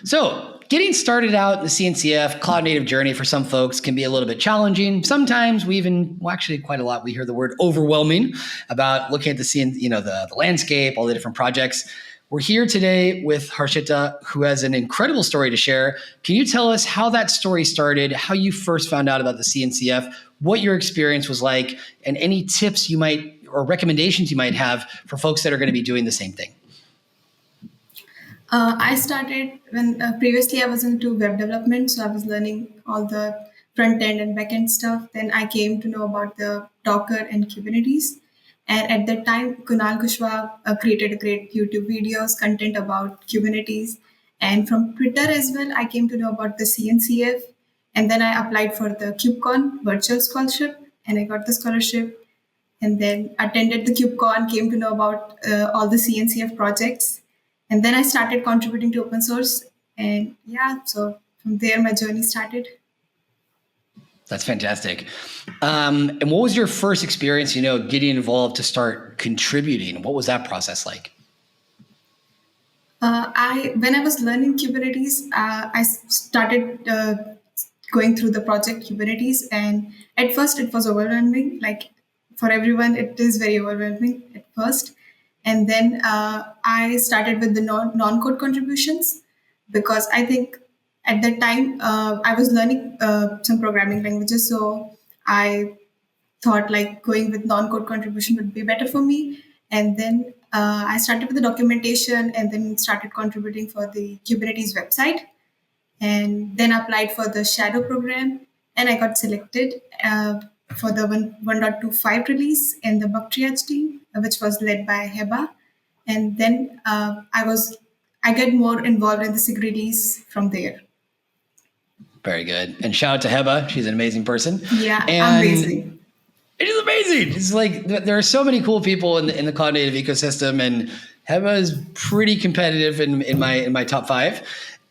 So, getting started out in the CNCF cloud native journey for some folks can be a little bit challenging. Sometimes we even, well, actually quite a lot, we hear the word overwhelming about looking at the landscape, all the different projects. We're here today with Harshita, who has an incredible story to share. Can you tell us how that story started, how you first found out about the CNCF, what your experience was like, and any tips you might or recommendations you might have for folks that are going to be doing the same thing? I started when previously I was into web development, so I was learning all the front end and back end stuff. Then I came to know about the Docker and Kubernetes. And at that time, Kunal Kushwaha created a great YouTube videos, content about Kubernetes. And from Twitter as well, I came to know about the CNCF. And then I applied for the KubeCon virtual scholarship, and I got the scholarship. And then attended the KubeCon, came to know about all the CNCF projects, and then I started contributing to open source. And yeah, so from there my journey started. That's fantastic. And what was your first experience, getting involved to start contributing? What was that process like? I when I was learning Kubernetes, I started going through the project Kubernetes, and at first it was overwhelming. Like for everyone, it is very overwhelming at first, and then I started with the non-code contributions because I think at that time I was learning some programming languages, so I thought like going with non-code contribution would be better for me. And then I started with the documentation and then started contributing for the Kubernetes website, and then applied for the shadow program, and I got selected for the 1.25 release in the bug triage team, which was led by Heba. And then I get more involved in the SIG release from there. Very good. And shout out to Heba. She's an amazing person. Yeah, and amazing. It is amazing. It's like there are so many cool people in the cloud native ecosystem, and Heba is pretty competitive in my top five.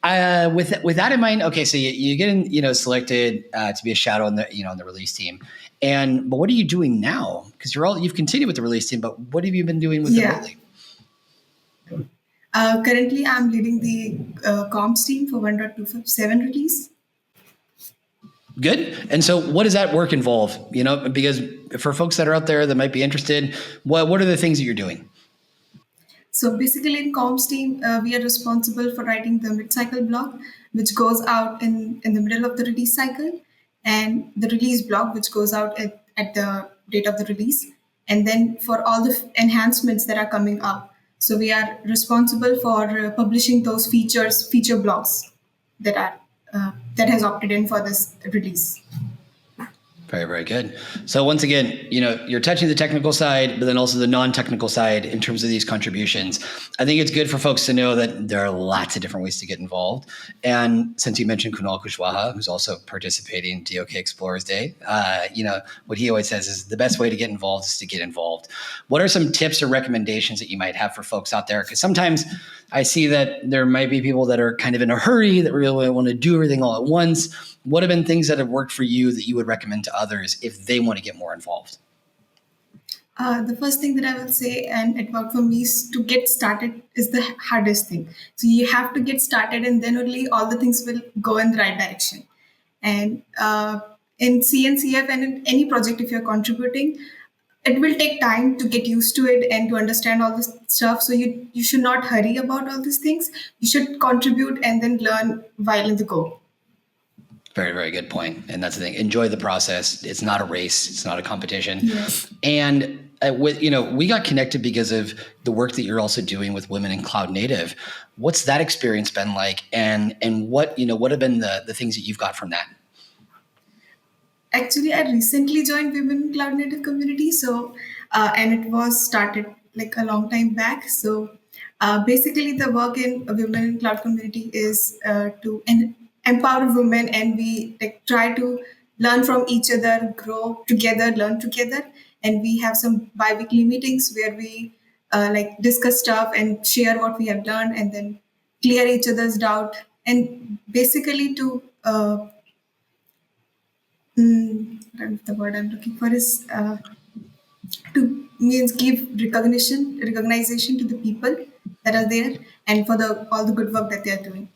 With that in mind, okay, so you get selected to be a shadow on the release team, but what are you doing now? Because you've continued with the release team, but what have you been doing with it lately? Currently, I'm leading the comms team for 1.27 release. Good. And so what does that work involve? Because for folks that are out there that might be interested, what are the things that you're doing? So basically in comms team, we are responsible for writing the mid-cycle blog, which goes out in the middle of the release cycle, and the release blog, which goes out at the date of the release, and then for all the enhancements that are coming up. So we are responsible for publishing those feature blogs that has opted in for this release. Very, very good. So once again, you're touching the technical side, but then also the non-technical side in terms of these contributions. I think it's good for folks to know that there are lots of different ways to get involved. And since you mentioned Kunal Kushwaha, who's also participating in DoK Explorers Day, what he always says is the best way to get involved is to get involved. What are some tips or recommendations that you might have for folks out there? Because sometimes I see that there might be people that are kind of in a hurry that really want to do everything all at once. What have been things that have worked for you that you would recommend to others if they want to get more involved? The first thing that I will say, and it worked for me, is to get started is the hardest thing. So you have to get started, and then only all the things will go in the right direction. And in CNCF and in any project, if you're contributing, it will take time to get used to it and to understand all this stuff. So you should not hurry about all these things. You should contribute and then learn while in the go. Very, very good point. And that's the thing. Enjoy the process. It's not a race. It's not a competition. Yes. And we got connected because of the work that you're also doing with women in cloud native. What's that experience been like? And what have been the things that you've got from that? Actually, I recently joined Women in Cloud Native community. So, and it was started like a long time back. So, basically, the work in a Women in Cloud community is to empower women, and we try to learn from each other, grow together, learn together. And we have some bi-weekly meetings where we discuss stuff and share what we have learned, and then clear each other's doubt, and basically to the word I'm looking for is to means give recognition to the people that are there, and for all the good work that they are doing.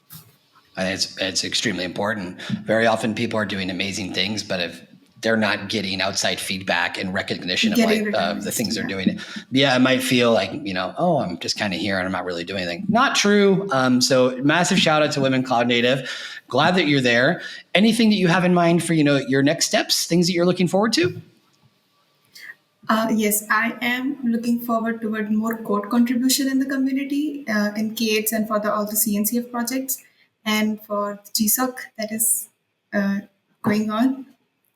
I think it's extremely important. Very often people are doing amazing things, but if they're not getting outside feedback and recognition of Getting the things they're yeah. doing, yeah, it might feel like, oh, I'm just kind of here and I'm not really doing anything. Not true. So massive shout out to Women Cloud Native. Glad that you're there. Anything that you have in mind for, your next steps, things that you're looking forward to? Yes, I am looking forward toward more code contribution in the community, in K8s and for all the CNCF projects, and for GSOC that is going on.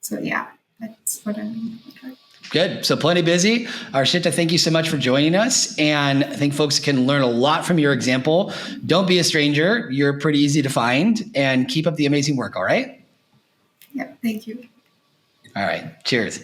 So yeah, that's what I'm looking forward to. Good. So plenty busy. Harshita, thank you so much for joining us. And I think folks can learn a lot from your example. Don't be a stranger. You're pretty easy to find, and keep up the amazing work. All right. Yeah, thank you. All right. Cheers.